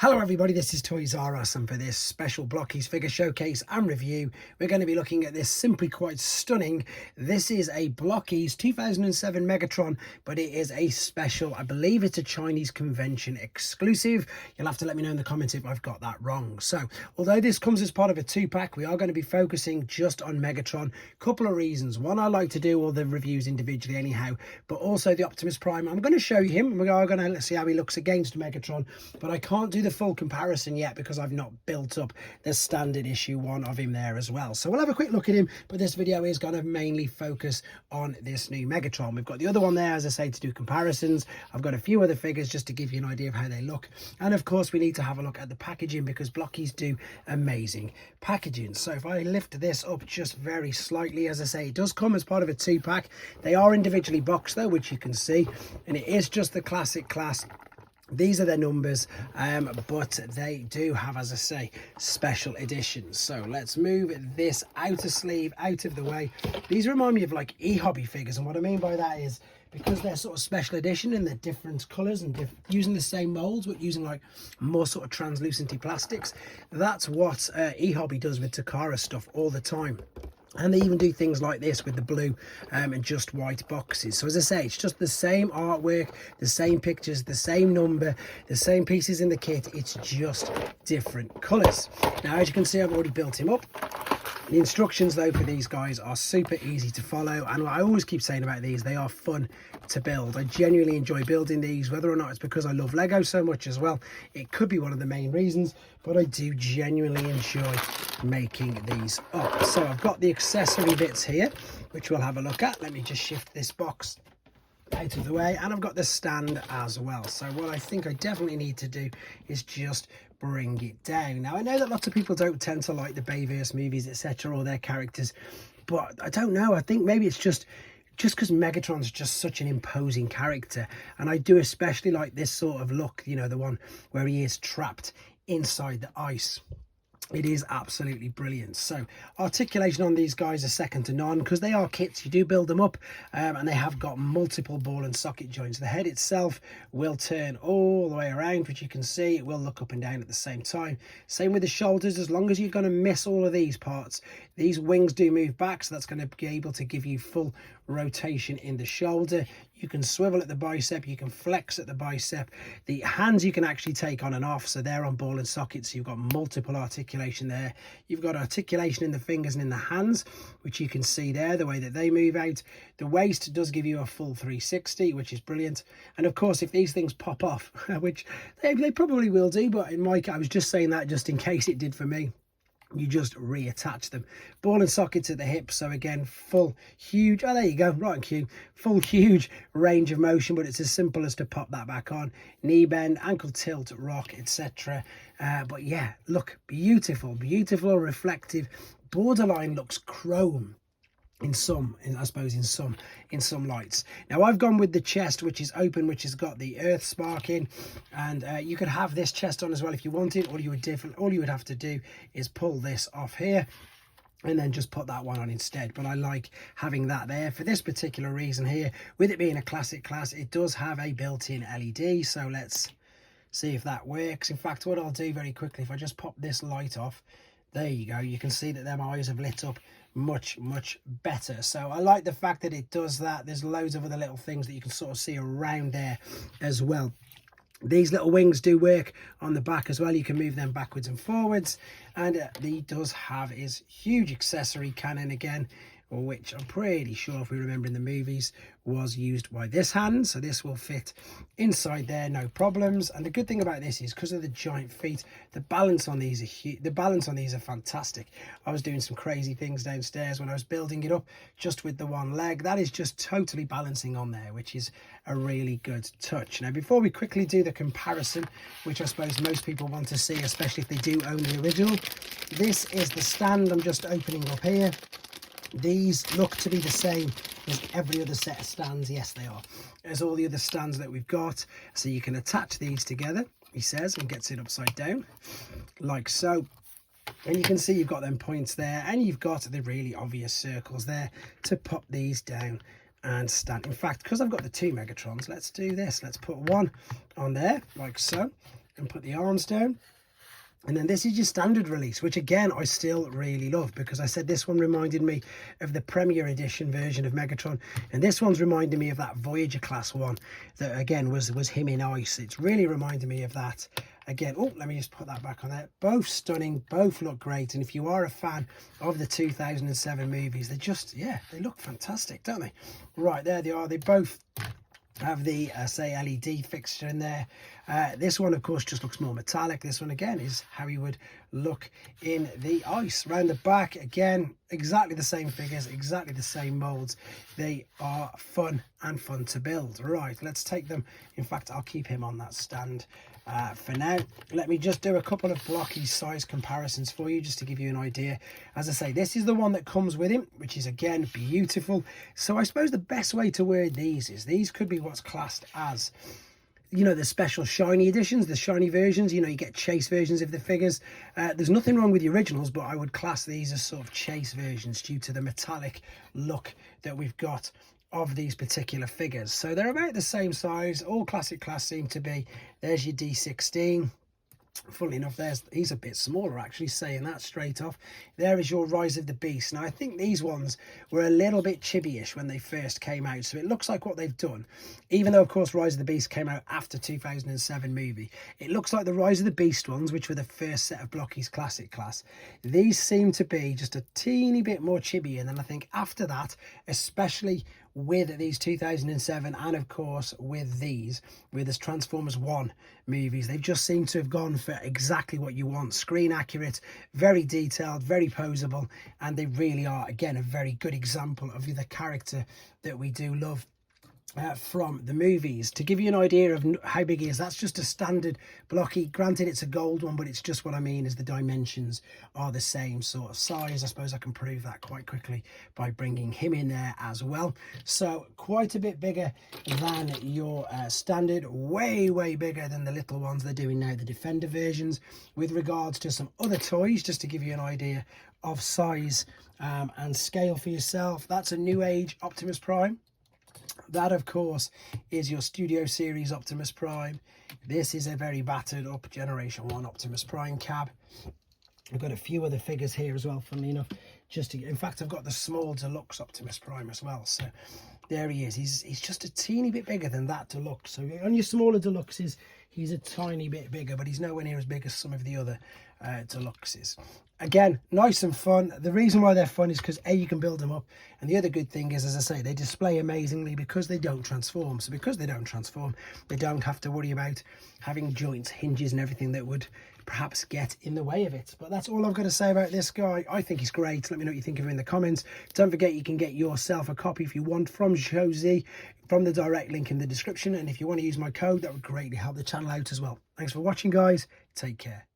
Hello everybody, this is toysareruss, and for this special Blokees figure showcase and review, we're going to be looking at this simply quite stunning. This is a Blokees 2007 Megatron, but it is a special. I believe it's a Chinese convention exclusive. You'll have to let me know in the comments if I've got that wrong. So, although this comes as part of a two-pack, we are going to be focusing just on Megatron. Couple of reasons. One, I like to do all the reviews individually anyhow, but also the Optimus Prime. I'm going to show you him. We are going to see how he looks against Megatron, but I can't do the full comparison yet because I've not built up the standard issue one of him there as well. So we'll have a quick look at him, but this video is going to mainly focus on this new Megatron. We've got the other one there, as I say, to do comparisons. I've got a few other figures just to give you an idea of how they look, and of course we need to have a look at the packaging because Blokees do amazing packaging. So if I lift this up just very slightly, as I say, it does come as part of a two-pack. They are individually boxed though, which you can see, and it is just the classic class. These are their numbers, but they do have, as I say, special editions. So let's move this outer sleeve out of the way. These remind me of like e-hobby figures, and what I mean by that is because they're sort of special edition and they're different colours and using the same moulds but using like more sort of translucenty plastics. That's what e-hobby does with Takara stuff all the time. And they even do things like this with the blue and just white boxes. So as I say, it's just the same artwork, the same pictures, the same number, the same pieces in the kit. It's just different colours. Now, as you can see, I've already built him up. The instructions though for these guys are super easy to follow, and what I always keep saying about these, they are fun to build. I genuinely enjoy building these, whether or not it's because I love Lego so much as well. It could be one of the main reasons, but I do genuinely enjoy making these up. So I've got the accessory bits here, which we'll have a look at. Let me just shift this box out of the way, and I've got the stand as well. So what I think I definitely need to do is just bring it down. Now I know that lots of people don't tend to like the Bayverse movies, etc., or their characters, but I don't know, I think maybe it's just because Megatron's just such an imposing character, and I do especially like this sort of look, you know, the one where he is trapped inside the ice. It is absolutely brilliant. So articulation on these guys are second to none because they are kits. You do build them up and they have got multiple ball and socket joints. The head itself will turn all the way around, which you can see. It will look up and down at the same time. Same with the shoulders. As long as you're going to miss all of these parts, these wings do move back, so that's going to be able to give you full rotation in the shoulder. You can swivel at the bicep, you can flex at the bicep. The hands you can actually take on and off, so they're on ball and socket, so you've got multiple articulation there. You've got articulation in the fingers and in the hands, which you can see there, the way that they move out. The waist does give you a full 360, which is brilliant. And of course, if these things pop off, which they probably will do, but in my case, I was just saying that just in case it did for me, you just reattach them. Ball and sockets at the hips, so again, full huge, oh there you go, right on cue, full huge range of motion, but it's as simple as to pop that back on. Knee bend, ankle tilt, rock, etc. But yeah, look, beautiful, reflective, borderline looks chrome in some lights. Now I've gone with the chest, which is open, which has got the earth spark in, and you could have this chest on as well if you wanted. All you would have to do is pull this off here and then just put that one on instead. But I like having that there for this particular reason here. With it being a classic class, it does have a built-in LED, so let's see if that works. In fact, what I'll do very quickly, if I just pop this light off, there you go, you can see that them eyes have lit up much better. So I like the fact that it does that. There's loads of other little things that you can sort of see around there as well. These little wings do work on the back as well. You can move them backwards and forwards, and he does have his huge accessory cannon again, which I'm pretty sure, if we remember in the movies, was used by this hand, so this will fit inside there no problems. And the good thing about this is because of the giant feet, the balance on these are fantastic. I was doing some crazy things downstairs when I was building it up just with the one leg. That is just totally balancing on there, which is a really good touch. Now before we quickly do the comparison, which I suppose most people want to see, especially if they do own the original, this is the stand I'm just opening up here. These look to be the same as every other set of stands. Yes, they are, as all the other stands that we've got. So you can attach these together, he says, and gets it upside down like so. And you can see you've got them points there, and you've got the really obvious circles there to pop these down and stand. In fact, because I've got the two Megatrons, let's do this. Let's put one on there like so, and put the arms down. And then this is your standard release, which again, I still really love, because I said this one reminded me of the Premier Edition version of Megatron. And this one's reminding me of that Voyager class one that again was him in ice. It's really reminding me of that. Again, oh, let me just put that back on there. Both stunning, both look great. And if you are a fan of the 2007 movies, they just, yeah, they look fantastic, don't they? Right, there they are. They both have the say LED fixture in there. This one of course just looks more metallic. This one again is how he would look in the ice. Round the back again, exactly the same figures, exactly the same molds. They are fun and fun to build. Right, let's take them. In fact, I'll keep him on that stand for now. Let me just do a couple of Blokees size comparisons for you, just to give you an idea. As I say, this is the one that comes with him, which is again beautiful. So I suppose the best way to word these is these could be what's classed as, you know, the special shiny editions, the shiny versions. You know, you get chase versions of the figures. There's nothing wrong with the originals, but I would class these as sort of chase versions due to the metallic look that we've got of these particular figures. So they're about the same size. All classic class seem to be. There's your D16. Funnily enough, he's a bit smaller, actually, saying that straight off. There is your Rise of the Beast. Now, I think these ones were a little bit chibi-ish when they first came out, so it looks like what they've done, even though, of course, Rise of the Beast came out after 2007 movie, it looks like the Rise of the Beast ones, which were the first set of Blokees classic class, these seem to be just a teeny bit more chibi, and then I think after that, especially with these 2007 and of course with these, with this Transformers 1 movies, they've just seemed to have gone for exactly what you want. Screen accurate, very detailed, very posable, and they really are, again, a very good example of the character that we do love from the movies. To give you an idea of how big he is, that's just a standard Blokee. Granted, it's a gold one, but it's just what I mean is the dimensions are the same sort of size. I suppose I can prove that quite quickly by bringing him in there as well. So quite a bit bigger than your standard, way bigger than the little ones they're doing now, the Defender versions. With regards to some other toys, just to give you an idea of size and scale for yourself, that's a New Age Optimus Prime. That, of course, is your Studioseries Optimus Prime. This is a very battered up Generation 1 Optimus Prime cab. I've got a few other figures here as well, funnily enough. In fact, I've got the small deluxe Optimus Prime as well. So there he is. He's just a teeny bit bigger than that deluxe. So on your smaller deluxes, he's a tiny bit bigger, but he's nowhere near as big as some of the other deluxes. Again, nice and fun. The reason why they're fun is because A, you can build them up, and the other good thing is, as I say, they display amazingly because they don't transform. So because they don't transform, they don't have to worry about having joints, hinges and everything that would perhaps get in the way of it. But that's all I've got to say about this guy. I think he's great. Let me know what you think of him in the comments. Don't forget, you can get yourself a copy if you want from showz, from the direct link in the description, and if you want to use my code, that would greatly help the channel out as well. Thanks for watching, guys. Take care.